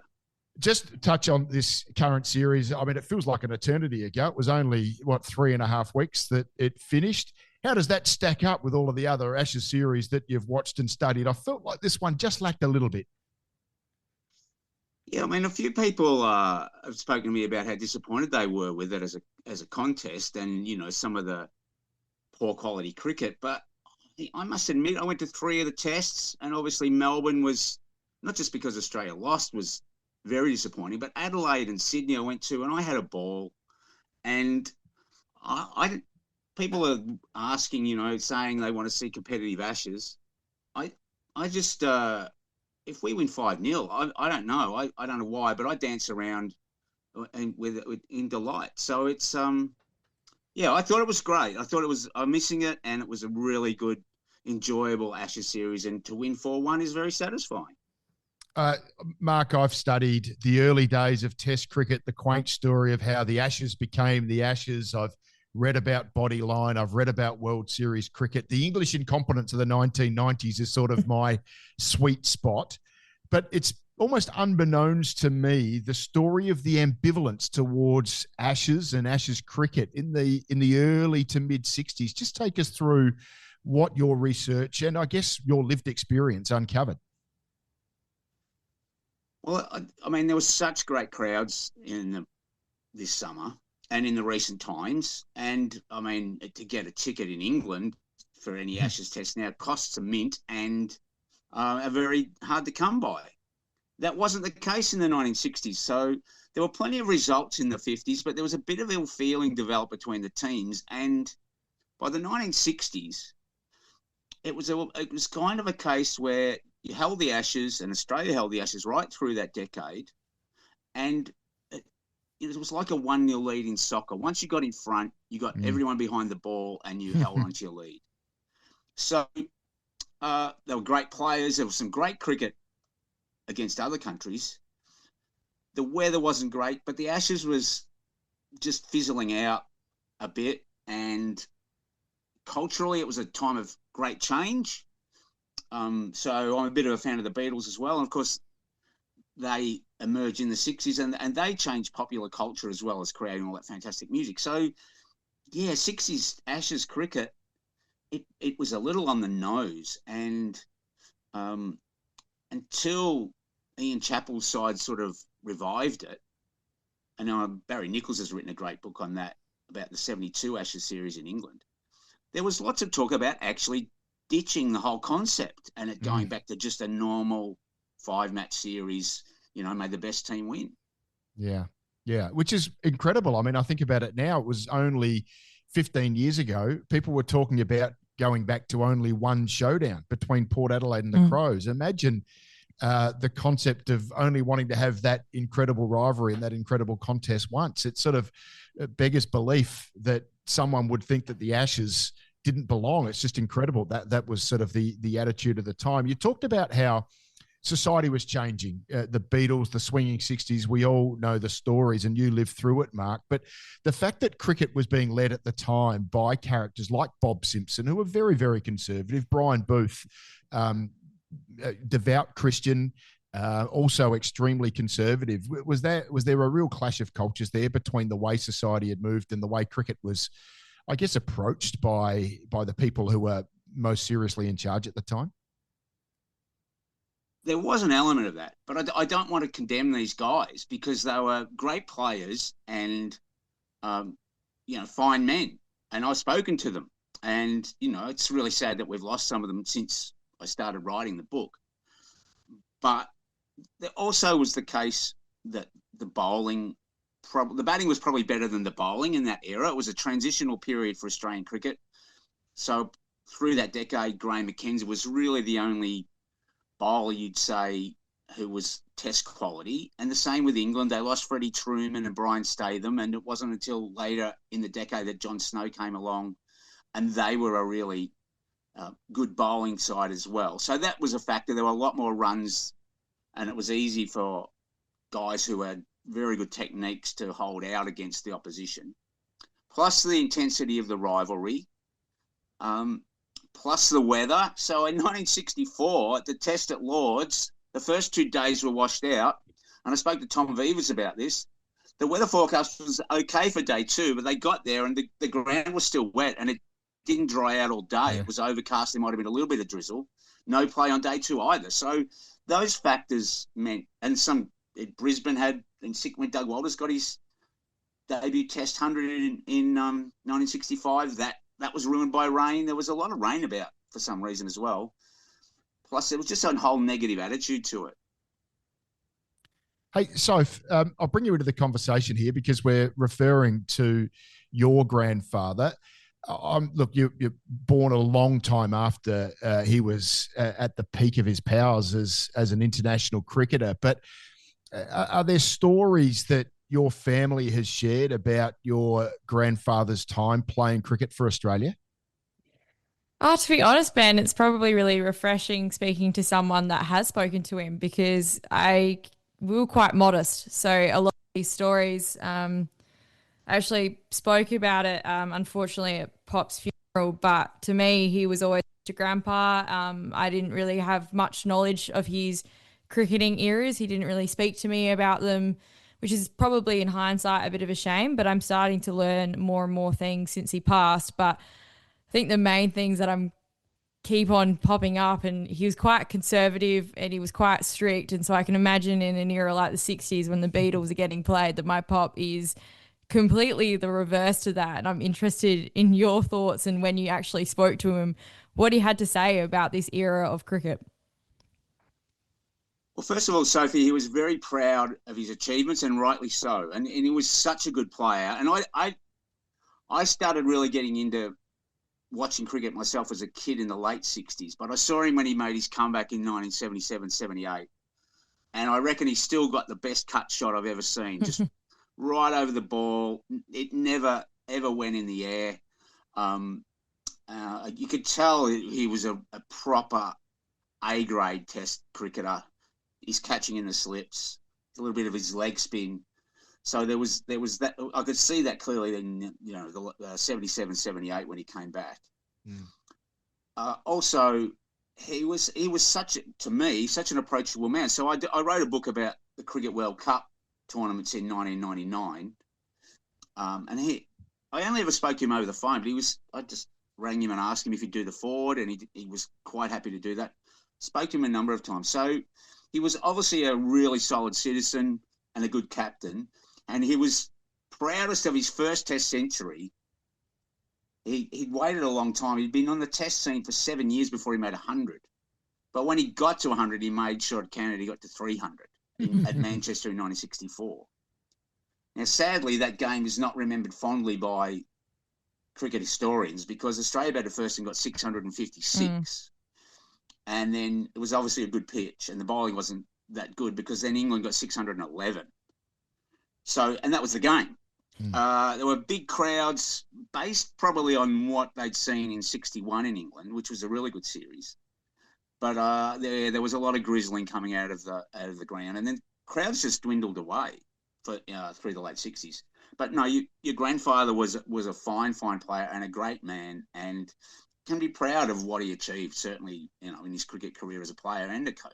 Just touch on this current series. I mean, it feels like an eternity ago. It was only, 3.5 weeks that it finished. How does that stack up with all of the other Ashes series that you've watched and studied? I felt like this one just lacked a little bit. Yeah, I mean, a few people have spoken to me about how disappointed they were with it as a contest and, some of the poor quality cricket. But I must admit, I went to 3 of the tests and obviously Melbourne was, not just because Australia lost, was very disappointing, but Adelaide and Sydney I went to and I had a ball. And people are asking, saying they want to see competitive Ashes. I just, if we win 5-0, I don't know. I don't know why, but I dance around in delight. So it's, I thought it was great. I'm missing it, and it was a really good, enjoyable Ashes series. And to win 4-1 is very satisfying. Mark, I've studied the early days of Test cricket, the quaint story of how the Ashes became the Ashes. I've read about Bodyline. I've read about World Series cricket. The English incompetence of the 1990s is sort of my sweet spot. But it's almost unbeknownst to me the story of the ambivalence towards Ashes and Ashes cricket in the early to mid 60s. Just take us through what your research and I guess your lived experience uncovered. Well, I mean, there was such great crowds this summer and in the recent times. And, I mean, to get a ticket in England for any Ashes test now costs a mint and are very hard to come by. That wasn't the case in the 1960s. So there were plenty of results in the 50s, but there was a bit of ill feeling developed between the teams. And By the 1960s, it was kind of a case where you held the Ashes, and Australia held the Ashes right through that decade, and it was like a 1-0 lead in soccer. Once you got in front, you got everyone behind the ball, and you held onto your lead. So they were great players. There was some great cricket against other countries. The weather wasn't great, but the Ashes was just fizzling out a bit, and culturally it was a time of great change. So I'm a bit of a fan of the Beatles as well. And of course, they emerged in the 60s, and they changed popular culture as well as creating all that fantastic music. So, yeah, 60s Ashes cricket, it was a little on the nose. And until Ian Chappell's side sort of revived it, and Barry Nichols has written a great book on that, about the 72 Ashes series in England, there was lots of talk about actually ditching the whole concept and it going back to just a normal 5-match series, may the best team win. Yeah, which is incredible. I mean, I think about it now. It was only 15 years ago, people were talking about going back to only one showdown between Port Adelaide and the Crows. Imagine the concept of only wanting to have that incredible rivalry and that incredible contest once. It sort of beggars belief that someone would think that the Ashes didn't belong. It's just incredible. That was sort of the attitude of the time. You talked about how society was changing, the Beatles, the swinging 60s. We all know the stories, and you lived through it, Mark. But the fact that cricket was being led at the time by characters like Bob Simpson, who were very, very conservative, Brian Booth, devout Christian, also extremely conservative. Was there a real clash of cultures there between the way society had moved and the way cricket was, I guess, approached by the people who were most seriously in charge at the time? There was an element of that, but I don't want to condemn these guys because they were great players and, fine men. And I've spoken to them, and, it's really sad that we've lost some of them since I started writing the book. But there also was the case that the batting was probably better than the bowling in that era. It was a transitional period for Australian cricket. So through that decade, Graham McKenzie was really the only bowler you'd say who was test quality. And the same with England. They lost Freddie Truman and Brian Statham, and it wasn't until later in the decade that John Snow came along, and they were a really good bowling side as well. So that was a factor. There were a lot more runs, and it was easy for guys who had very good techniques to hold out against the opposition. Plus the intensity of the rivalry, plus the weather. So in 1964, at the test at Lord's, the first 2 days were washed out. And I spoke to Tom Vivers about this. The weather forecast was okay for day 2, but they got there and the ground was still wet and it didn't dry out all day. Yeah. It was overcast. There might have been a little bit of drizzle. No play on day 2 either. So those factors meant, and Brisbane had, and when Doug Walters got his debut test 100 in 1965, that was ruined by rain. There was a lot of rain about for some reason as well. Plus, there was just a whole negative attitude to it. Hey, Soph, I'll bring you into the conversation here because we're referring to your grandfather. Look, you're born a long time after he was at the peak of his powers as an international cricketer. But are there stories that your family has shared about your grandfather's time playing cricket for Australia? Oh, to be honest, Ben, it's probably really refreshing speaking to someone that has spoken to him because we were quite modest. So a lot of these stories, I actually spoke about it, unfortunately, at Pop's funeral. But to me, he was always a grandpa. I didn't really have much knowledge of his cricketing eras. He didn't really speak to me about them, which is probably in hindsight a bit of a shame, but I'm starting to learn more and more things since he passed. But I think the main things that I'm keep on popping up, and he was quite conservative and he was quite strict. And so I can imagine in an era like the 60s when the Beatles are getting played that my pop is completely the reverse to that. And I'm interested in your thoughts and when you actually spoke to him, what he had to say about this era of cricket. Well, first of all, Sophie, he was very proud of his achievements, and rightly so. And he was such a good player. And I started really getting into watching cricket myself as a kid in the late 60s, but I saw him when he made his comeback in 1977, 78. And I reckon he's still got the best cut shot I've ever seen. Just right over the ball. It never, ever went in the air. You could tell he was a proper A-grade test cricketer. He's catching in the slips, a little bit of his leg spin. So there was that. I could see that clearly in the 77, 78 when he came back. Also, he was such an approachable man. So I wrote a book about the Cricket World Cup tournaments in 1999, and I only ever spoke to him over the phone, but I just rang him and asked him if he'd do the forward, and he was quite happy to do that. Spoke to him a number of times. So he was obviously a really solid citizen and a good captain, and he was proudest of his first Test century. He'd waited a long time. He'd been on the Test scene for 7 years before he made 100. But when he got to 100, he made sure at Canada he got to 300 at Manchester in 1964. Now, sadly, that game is not remembered fondly by cricket historians because Australia batted first and got 656. And then it was obviously a good pitch, and the bowling wasn't that good because then England got 611. So, and that was the game. There were big crowds based probably on what they'd seen in 61 in England, which was a really good series. But there was a lot of grizzling coming out of the ground, and then crowds just dwindled away through the late 60s. But no, your grandfather was a fine player and a great man, and can be proud of what he achieved, certainly, in his cricket career as a player and a coach.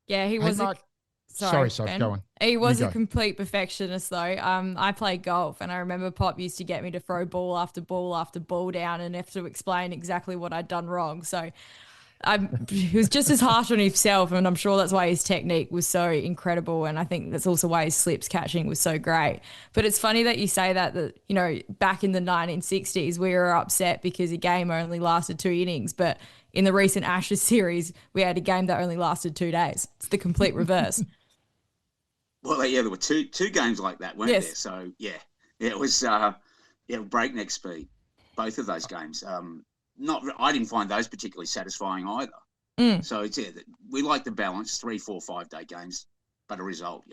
Yeah, he was. Sorry, go on. He was a complete perfectionist, though. I played golf, and I remember Pop used to get me to throw ball after ball after ball down and have to explain exactly what I'd done wrong. So he was just as harsh on himself, and I'm sure that's why his technique was so incredible, and I think that's also why his slips catching was so great. But it's funny that you say that back in the 1960s, we were upset because a game only lasted 2 innings, but in the recent Ashes series, we had a game that only lasted 2 days. It's the complete reverse. Well, yeah, there were two games like that, weren't there? So, it was breakneck speed, both of those games. I didn't find those particularly satisfying either. So we like the balance, 3, 4, 5 day games, but a result,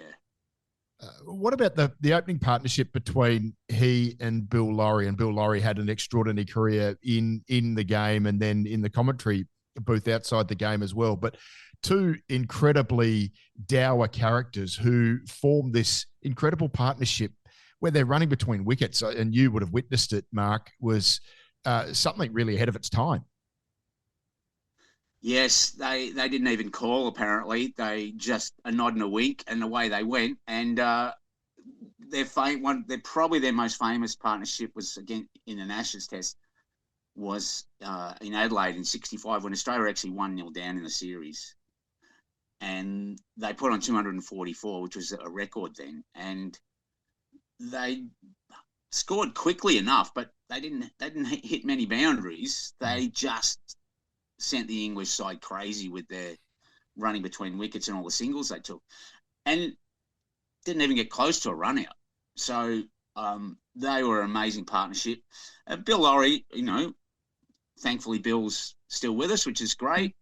What about the opening partnership between he and Bill Lawry? And Bill Lawry had an extraordinary career in the game and then in the commentary booth outside the game as well. But two incredibly dour characters who formed this incredible partnership where they're running between wickets, and you would have witnessed it, Mark, was something really ahead of its time. Yes, they didn't even call, apparently. They just a nod and a wink, and away they went. And they're probably their most famous partnership was, again, in an Ashes Test, was in Adelaide in 65 when Australia actually 1-0 down in the series. And they put on 244, which was a record then. And they scored quickly enough, but they didn't hit many boundaries. They just sent the English side crazy with their running between wickets and all the singles they took, and didn't even get close to a run out. So they were an amazing partnership. Bill Lawry, thankfully Bill's still with us, which is great.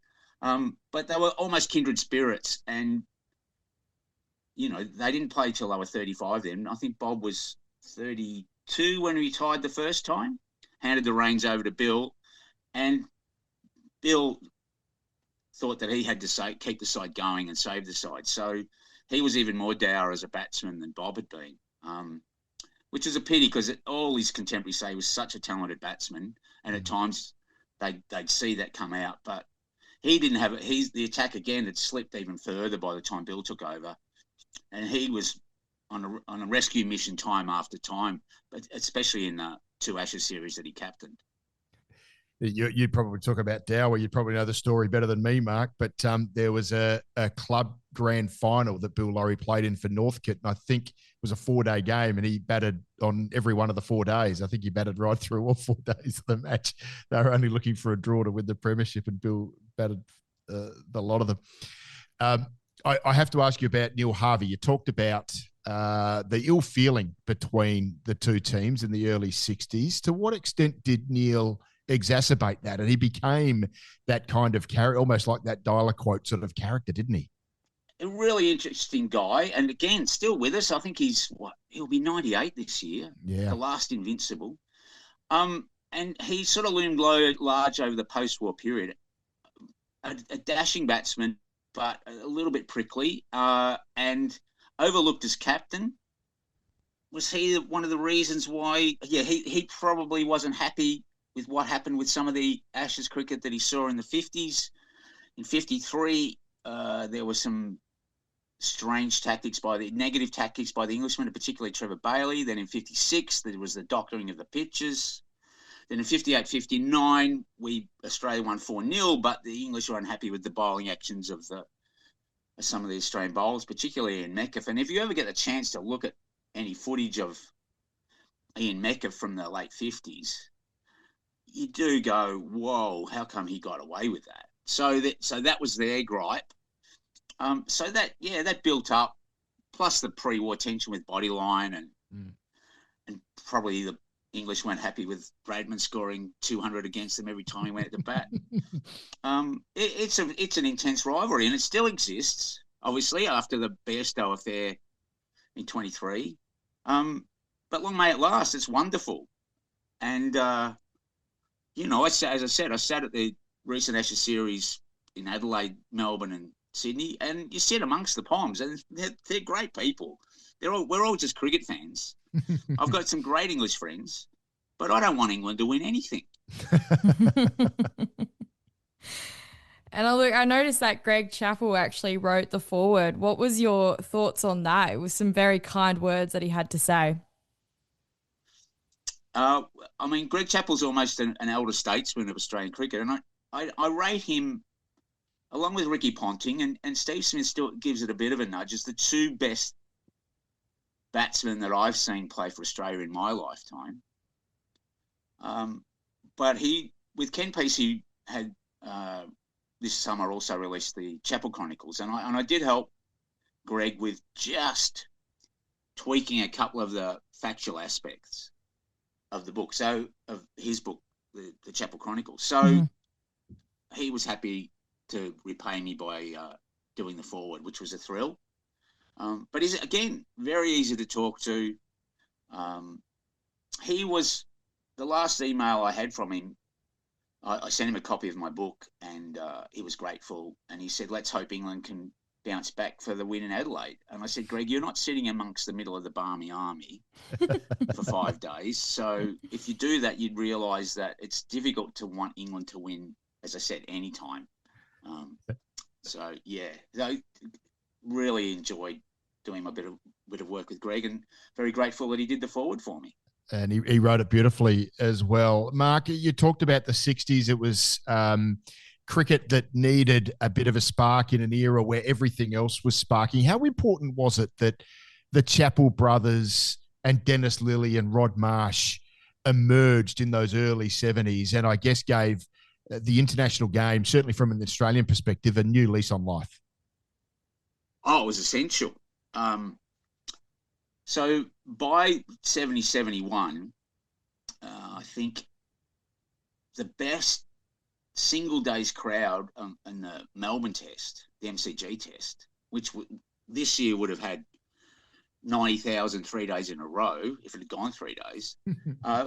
But they were almost kindred spirits, and they didn't play till they were 35 then. I think Bob was 32 when he retired the first time, handed the reins over to Bill, and Bill thought that he had to keep the side going and save the side. So he was even more dour as a batsman than Bob had been, which is a pity because all his contemporaries say he was such a talented batsman, and at times they'd see that come out. But he didn't have it. The attack again had slipped even further by the time Bill took over, and he was on a rescue mission time after time, but especially in the 2 Ashes series that he captained. You probably talk about Dower. You probably know the story better than me, Mark. But there was a club grand final that Bill Lawry played in for Northcote, and I think it was a 4-day game, and he batted on every one of the 4 days. I think he batted right through all 4 days of the match. They were only looking for a draw to win the premiership, and Bill batted the lot of them. I have to ask you about Neil Harvey. You talked about the ill feeling between the two teams in the early 60s. To what extent did Neil exacerbate that, and he became that kind of character, almost like that dial-a quote sort of character, didn't he? A really interesting guy, and again, still with us. I think he'll be 98 this year. Yeah. The last Invincible. And he sort of loomed large over the post-war period. A dashing batsman, but a little bit prickly, and overlooked as captain. Was he one of the reasons why? Yeah, he probably wasn't happy with what happened with some of the Ashes cricket that he saw in the 50s. In 53, there were some strange negative tactics by the Englishmen, particularly Trevor Bailey. Then in 56, there was the doctoring of the pitches. Then in 58, 59, Australia won 4-0, but the English were unhappy with the bowling actions of some of the Australian bowlers, particularly Ian Metcalfe. And if you ever get the chance to look at any footage of Ian Metcalfe from the late 50s, you do go, whoa, how come he got away with that? So that was their gripe. So that built up, plus the pre-war tension with Bodyline and probably the English weren't happy with Bradman scoring 200 against them every time he went at the bat. It's an intense rivalry, and it still exists, obviously, after the Bairstow affair in 23. But long may it last. It's wonderful. And, as I said, I sat at the recent Ashes series in Adelaide, Melbourne and Sydney, and you sit amongst the Poms, and they're great people. We're all just cricket fans. I've got some great English friends, but I don't want England to win anything. And I noticed that Greg Chappell actually wrote the foreword. What was your thoughts on that? It was some very kind words that he had to say. Greg Chappell's almost an elder statesman of Australian cricket, and I rate him, along with Ricky Ponting, and Steve Smith still gives it a bit of a nudge, as the two best batsmen that I've seen play for Australia in my lifetime. But with Ken Peace, he had this summer also released the Chappell Chronicles, and I did help Greg with just tweaking a couple of the factual aspects of the book, of his book, the Chappell Chronicles. So he was happy to repay me by doing the foreword, which was a thrill. But he's, again, very easy to talk to. He was, the last email I had from him, I sent him a copy of my book, and he was grateful. And he said, let's hope England can bounce back for the win in Adelaide. And I said, Greg, you're not sitting amongst the middle of the Barmy Army for 5 days. So if you do that, you'd realise that it's difficult to want England to win, as I said, any time. I really enjoyed doing my bit of work with Greg, and very grateful that he did the foreword for me. And he wrote it beautifully as well. Mark, you talked about the 60s. It was cricket that needed a bit of a spark in an era where everything else was sparking. How important was it that the Chappell brothers and Dennis Lilly and Rod Marsh emerged in those early 70s, and I guess gave the international game, certainly from an Australian perspective, a new lease on life? Oh, it was essential. So by 70, 71, I think the best single day's crowd in the Melbourne test, the MCG test, which this year would have had 90,000 3 days in a row, if it had gone 3 days,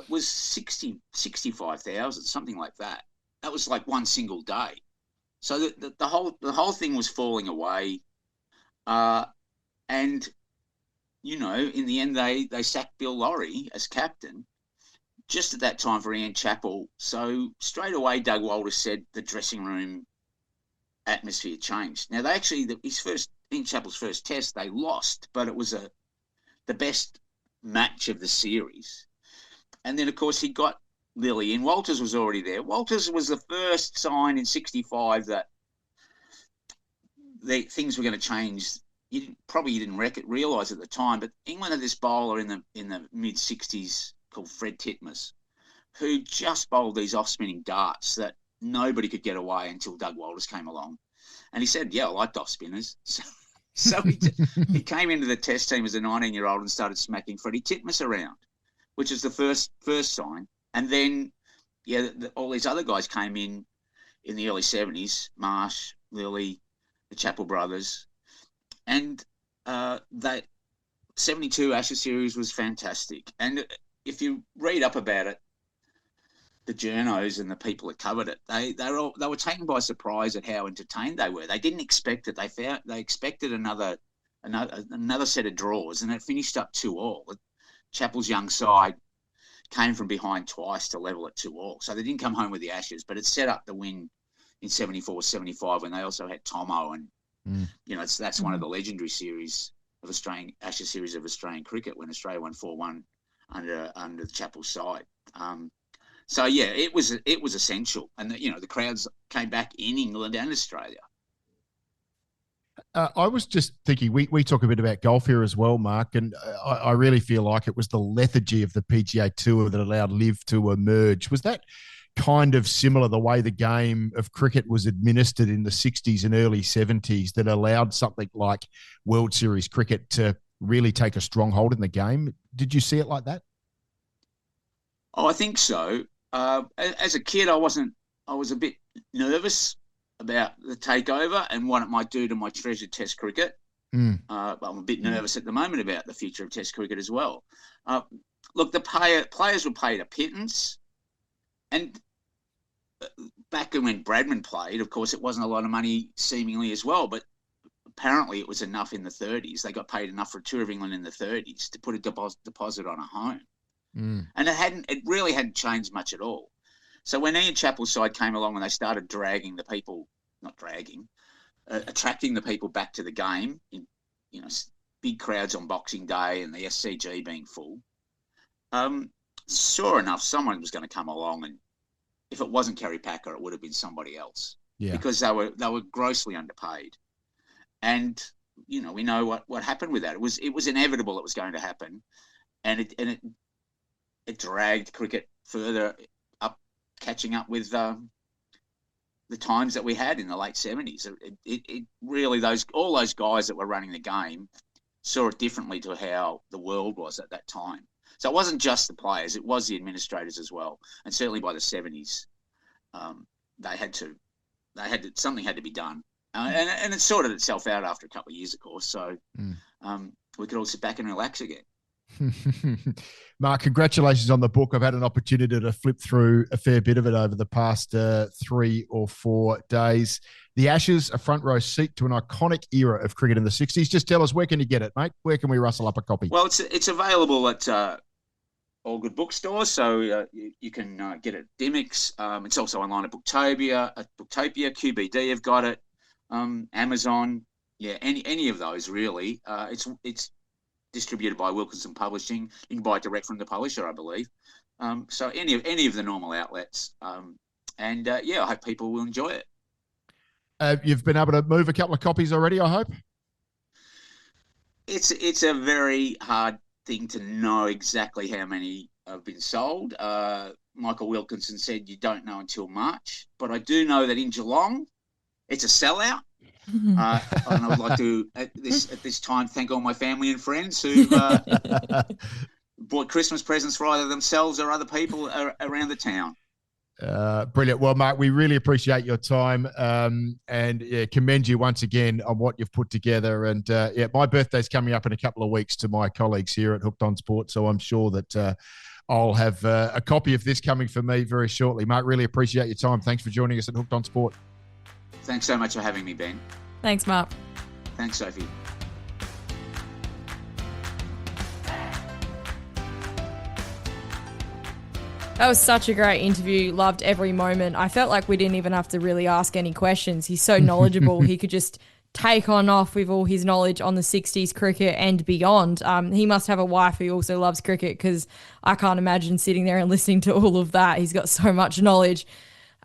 was 65,000, something like that. That was like one single day. So the whole thing was falling away. And, in the end, they sacked Bill Lawry as captain just at that time for Ian Chappell. So straight away, Doug Walter said the dressing room atmosphere changed. Now, Ian Chappell's first test, they lost, but it was the best match of the series. And then, of course, he got Lilly in. Walters was already there. Walters was the first sign in 65 that things were going to change. You didn't realise at the time, but England had this bowler in the mid-60s called Fred Titmus, who just bowled these off-spinning darts that nobody could get away until Doug Walters came along. And he said, yeah, I liked off-spinners. So he came into the test team as a 19-year-old and started smacking Freddie Titmus around, which is the first sign. And then all these other guys came in the early 70s, Marsh, Lilly, the Chappell brothers. And that 72 Ashes series was fantastic. And if you read up about it, the journos and the people that covered it, they were taken by surprise at how entertained they were. They didn't expect it. They expected another set of draws, and it finished up 2-2. Chappell's young side came from behind twice to level at 2-2. So they didn't come home with the Ashes, but it set up the win in 74, 75 when they also had Tomo. And, that's one of the legendary series of Ashes series of Australian cricket when Australia won 4-1 under the Chappell side. So yeah, it was essential, and the crowds came back in England and Australia. I was just thinking, we talk a bit about golf here as well, Mark, and I really feel like it was the lethargy of the PGA Tour that allowed Liv to emerge. Was that kind of similar, the way the game of cricket was administered in the 60s and early 70s, that allowed something like World Series cricket to really take a strong hold in the game? Did you see it like that? Oh, I think so. As a kid, I was a bit nervous about the takeover and what it might do to my treasured Test cricket. But I'm a bit nervous at the moment about the future of Test cricket as well. Look, the players were paid a pittance, and back when Bradman played, of course, it wasn't a lot of money seemingly as well, but apparently it was enough in the 30s. They got paid enough for a tour of England in the 30s to put a deposit on a home. And it really hadn't changed much at all. So when Ian Chappell's side came along and they started attracting the people back to the game in, big crowds on Boxing Day and the SCG being full, sure enough, someone was going to come along, and if it wasn't Kerry Packer, it would have been somebody else, because they were grossly underpaid. And, we know what happened with that. It was inevitable it was going to happen. And it dragged cricket further up, catching up with the times that we had in the late 70s. It really, all those guys that were running the game saw it differently to how the world was at that time. So it wasn't just the players, it was the administrators as well. And certainly by the 70s, something had to be done. And it sorted itself out after a couple of years, of course. So we could all sit back and relax again. Mark, congratulations on the book. I've had an opportunity to flip through a fair bit of it over the past 3 or 4 days. The Ashes, a front row seat to an iconic era of cricket in the 60s. Just tell us, where can you get it, mate? Where can we rustle up a copy? Well, it's available at all good bookstores, so you can get it at Dymocks. It's also online at Booktopia. QBD have got it. Amazon, any of those really. It's distributed by Wilkinson Publishing. You can buy it direct from the publisher, I believe. So any of the normal outlets. I hope people will enjoy it. You've been able to move a couple of copies already, I hope? It's a very hard thing to know exactly how many have been sold. Michael Wilkinson said you don't know until March, but I do know that in Geelong, it's a sellout. And I would like to, at this time, thank all my family and friends who bought Christmas presents for either themselves or other people around the town. Brilliant. Well, Mark, we really appreciate your time and commend you once again on what you've put together. And my birthday's coming up in a couple of weeks to my colleagues here at Hooked on Sport, so I'm sure that I'll have a copy of this coming for me very shortly. Mark, really appreciate your time. Thanks for joining us at Hooked on Sport. Thanks so much for having me, Ben. Thanks, Mark. Thanks, Sophie. That was such a great interview. Loved every moment. I felt like we didn't even have to really ask any questions. He's so knowledgeable. He could just take on off with all his knowledge on the 60s cricket and beyond. He must have a wife who also loves cricket, because I can't imagine sitting there and listening to all of that. He's got so much knowledge.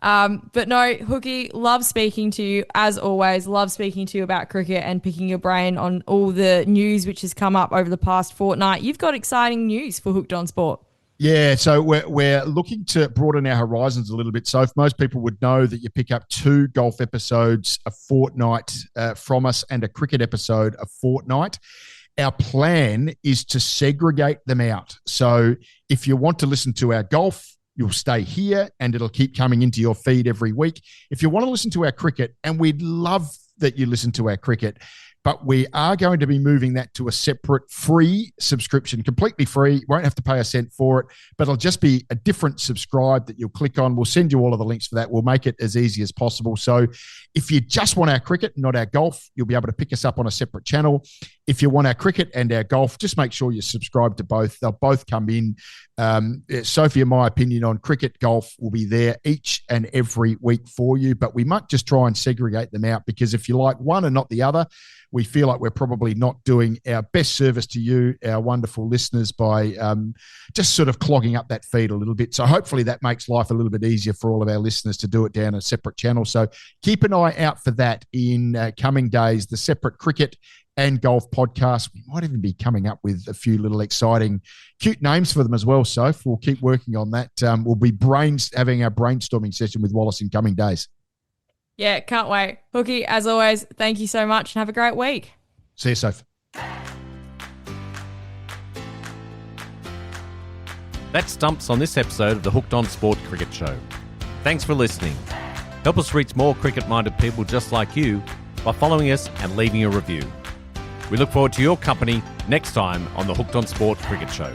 But no, Hooky, love speaking to you as always. Love speaking to you about cricket and picking your brain on all the news which has come up over the past fortnight. You've got exciting news for Hooked on Sport. Yeah, so we're looking to broaden our horizons a little bit. So if most people would know that you pick up 2 golf episodes a fortnight from us and a cricket episode a fortnight. Our plan is to segregate them out. So if you want to listen to our golf you'll stay here and it'll keep coming into your feed every week. If you want to listen to our cricket, and we'd love that you listen to our cricket, but we are going to be moving that to a separate free subscription, completely free. You won't have to pay a cent for it, but it'll just be a different subscribe that you'll click on. We'll send you all of the links for that. We'll make it as easy as possible. So if you just want our cricket, not our golf, you'll be able to pick us up on a separate channel. If you want our cricket and our golf, just make sure you subscribe to both. They'll both come in. Sophie, in my opinion, on cricket, golf will be there each and every week for you, but we might just try and segregate them out, because if you like one and not the other, we feel like we're probably not doing our best service to you, our wonderful listeners, by just sort of clogging up that feed a little bit. So hopefully that makes life a little bit easier for all of our listeners to do it down a separate channel. So keep an eye out for that in coming days, the separate cricket and golf podcast. We might even be coming up with a few little exciting, cute names for them as well, Soph. We'll keep working on that. We'll be having our brainstorming session with Wallace in coming days. Yeah, can't wait. Hooky, as always, thank you so much and have a great week. See you, Soph. That stumps on this episode of the Hooked on Sport Cricket Show. Thanks for listening. Help us reach more cricket-minded people just like you by following us and leaving a review. We look forward to your company next time on the Hooked on Sport Cricket Show.